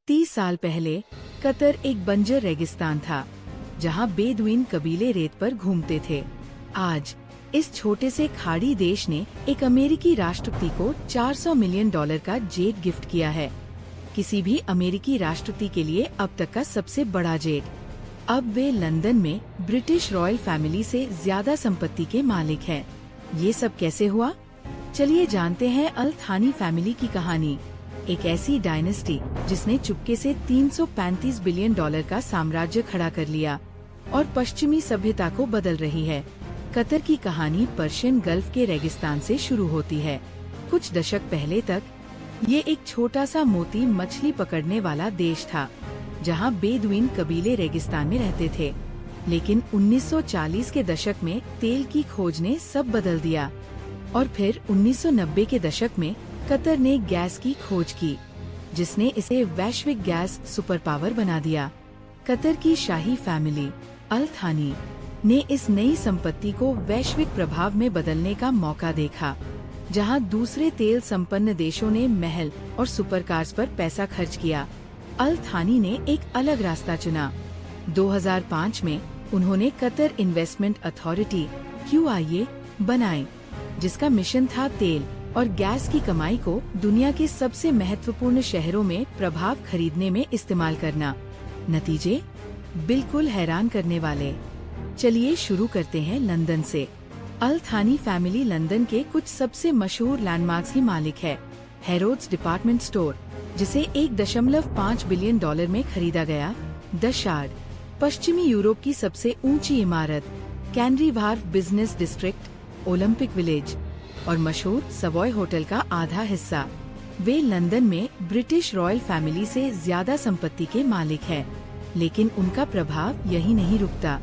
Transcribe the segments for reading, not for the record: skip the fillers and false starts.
30 साल पहले कतर एक बंजर रेगिस्तान था, जहां बेदुइन कबीले रेत पर घूमते थे। आज इस छोटे से खाड़ी देश ने एक अमेरिकी राष्ट्रपति को $400 मिलियन का जेट गिफ्ट किया है। किसी भी अमेरिकी राष्ट्रपति के लिए अब तक का सबसे बड़ा जेट। अब वे लंदन में ब्रिटिश रॉयल फैमिली से ज्यादा संपत्ति के मालिक हैं। ये सब कैसे हुआ? चलिए जानते हैं अल थानी फैमिली की कहानी। एक ऐसी डायनेस्टी जिसने चुपके से $335 बिलियन का साम्राज्य खड़ा कर लिया और पश्चिमी सभ्यता को बदल रही है। कतर की कहानी पर्शियन गल्फ के रेगिस्तान से शुरू होती है। कुछ दशक पहले तक ये एक छोटा सा मोती मछली पकड़ने वाला देश था, जहां बेदुइन कबीले रेगिस्तान में रहते थे। लेकिन 1940 के दशक में तेल की खोज ने सब बदल दिया और फिर 1990 के दशक में कतर ने गैस की खोज की, जिसने इसे वैश्विक गैस सुपर पावर बना दिया। कतर की शाही फैमिली अल थानी ने इस नई संपत्ति को वैश्विक प्रभाव में बदलने का मौका देखा, जहां दूसरे तेल संपन्न देशों ने महल और सुपरकार्स पर पैसा खर्च किया। अल थानी ने एक अलग रास्ता चुना। 2005 में उन्होंने कतर इन्वेस्टमेंट अथॉरिटी QIA बनाई, जिसका मिशन था तेल और गैस की कमाई को दुनिया के सबसे महत्वपूर्ण शहरों में प्रभाव खरीदने में इस्तेमाल करना। नतीजे बिल्कुल हैरान करने वाले। चलिए शुरू करते हैं लंदन से। अल थानी फैमिली लंदन के कुछ सबसे मशहूर लैंडमार्क्स की मालिक है। हैरोड्स डिपार्टमेंट स्टोर, जिसे $1.5 बिलियन में खरीदा गया। द शार्ड, पश्चिमी यूरोप की सबसे ऊंची इमारत। Canary Wharf business district, Olympic village और मशहूर सवॉय होटल का आधा हिस्सा। वे लंदन में ब्रिटिश रॉयल फैमिली से ज्यादा संपत्ति के मालिक हैं, लेकिन उनका प्रभाव यही नहीं रुकता।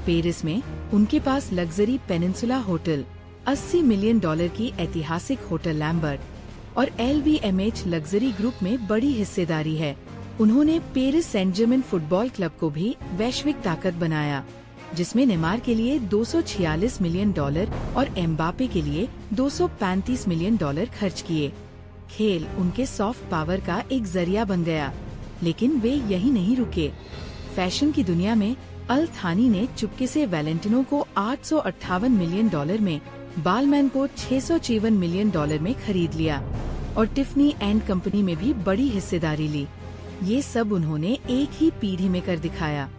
पेरिस में उनके पास लग्जरी पेनिनसुला होटल, $80 मिलियन की ऐतिहासिक होटल लैम्बर्ट और LVMH लग्जरी ग्रुप में बड़ी हिस्सेदारी है। उन्होंने Paris Saint Germain football club को भी वैश्विक ताकत बनाया, जिसमें नेमार के लिए $246 मिलियन और एम्बापे के लिए $235 मिलियन खर्च किए। खेल उनके सॉफ्ट पावर का एक जरिया बन गया, लेकिन वे यही नहीं रुके। फैशन की दुनिया में अल थानी ने चुपके से वैलेंटिनो को $858 मिलियन में, बालमैन को $654 मिलियन में खरीद लिया और टिफनी एंड कंपनी में भी बड़ी हिस्सेदारी ली। ये सब उन्होंने एक ही पीढ़ी में कर दिखाया।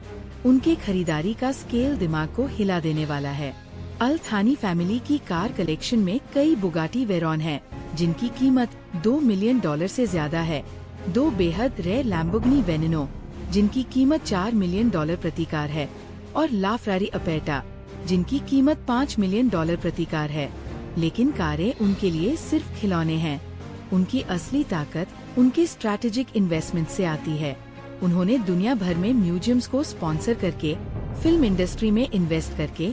उनके खरीदारी का स्केल दिमाग को हिला देने वाला है। अल थानी फैमिली की कार कलेक्शन में कई बुगाटी वेरॉन हैं, जिनकी कीमत $2 मिलियन से ज्यादा है। 2 बेहद रेयर लैम्बोर्गिनी वेनेनो, जिनकी कीमत $4 मिलियन प्रति कार है, और ला फेरारी अपेटा, जिनकी कीमत $5 मिलियन प्रति कार है। लेकिन कारें उनके लिए सिर्फ खिलौने हैं। उनकी असली ताकत उनके स्ट्रैटेजिक इन्वेस्टमेंट से आती है। उन्होंने दुनिया भर में म्यूजियम्स को स्पॉन्सर करके, फिल्म इंडस्ट्री में इन्वेस्ट करके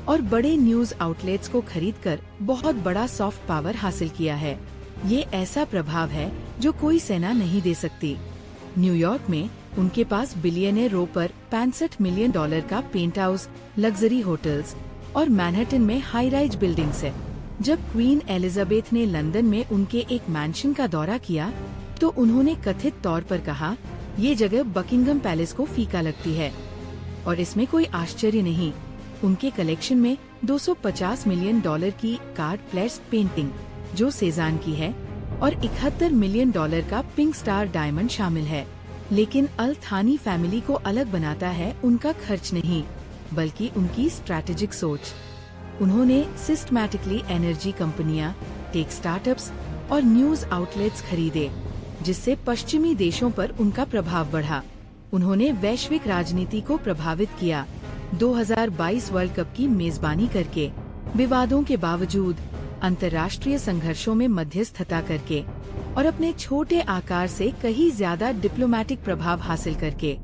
और बड़े न्यूज आउटलेट्स को खरीदकर बहुत बड़ा सॉफ्ट पावर हासिल किया है। ये ऐसा प्रभाव है जो कोई सेना नहीं दे सकती। न्यूयॉर्क में उनके पास बिलियनियर रो पर $65 मिलियन का पेंट हाउस, लग्जरी होटल्स और मैनहट्टन में हाई राइज बिल्डिंग्स है। जब क्वीन एलिजाबेथ ने लंदन में उनके एक मैंशन का दौरा किया, तो उन्होंने कथित तौर पर कहा, ये जगह बकिंगम पैलेस को फीका लगती है। और इसमें कोई आश्चर्य नहीं। उनके कलेक्शन में $250 मिलियन की कार्ड प्लेट्स पेंटिंग, जो सेजान की है, और $71 मिलियन का पिंक स्टार डायमंड शामिल है। लेकिन अल थानी फैमिली को अलग बनाता है उनका खर्च नहीं, बल्कि उनकी स्ट्रैटेजिक सोच। उन्होंने सिस्टमैटिकली एनर्जी कंपनियां, टेक स्टार्टअप्स और न्यूज आउटलेट्स खरीदे, जिससे पश्चिमी देशों पर उनका प्रभाव बढ़ा। उन्होंने वैश्विक राजनीति को प्रभावित किया, 2022 वर्ल्ड कप की मेजबानी करके, विवादों के बावजूद, अंतर्राष्ट्रीय संघर्षों में मध्यस्थता करके और अपने छोटे आकार से कहीं ज्यादा डिप्लोमेटिक प्रभाव हासिल करके।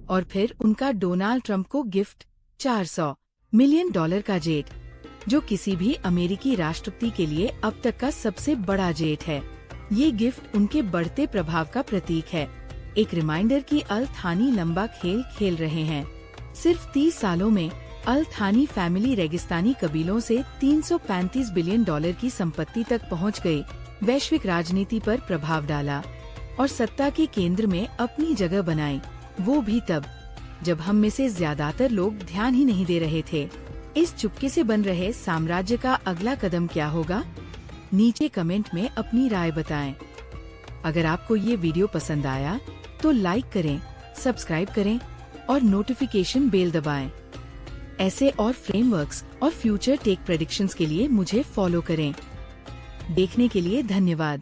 और फिर उनका डोनाल्ड ट्रंप को गिफ्ट, $400 मिलियन का जेट, जो किसी भी अमेरिकी राष्ट्रपति के लिए अब तक का सबसे बड़ा जेट है। ये गिफ्ट उनके बढ़ते प्रभाव का प्रतीक है, एक रिमाइंडर कि अल थानी लंबा खेल खेल रहे हैं। सिर्फ 30 सालों में अल थानी फैमिली रेगिस्तानी कबीलों से $335 बिलियन की संपत्ति तक पहुंच गई, वैश्विक राजनीति पर प्रभाव डाला और सत्ता के केंद्र में अपनी जगह बनाई, वो भी तब जब हम में से ज्यादातर लोग ध्यान ही नहीं दे रहे थे। इस चुपके से बन रहे साम्राज्य का अगला कदम क्या होगा? नीचे कमेंट में अपनी राय बताएं। अगर आपको ये वीडियो पसंद आया तो लाइक करें, सब्सक्राइब करें और नोटिफिकेशन बेल दबाएं। ऐसे और फ्रेमवर्क्स और फ्यूचर टेक प्रेडिक्शंस के लिए मुझे फॉलो करें। देखने के लिए धन्यवाद।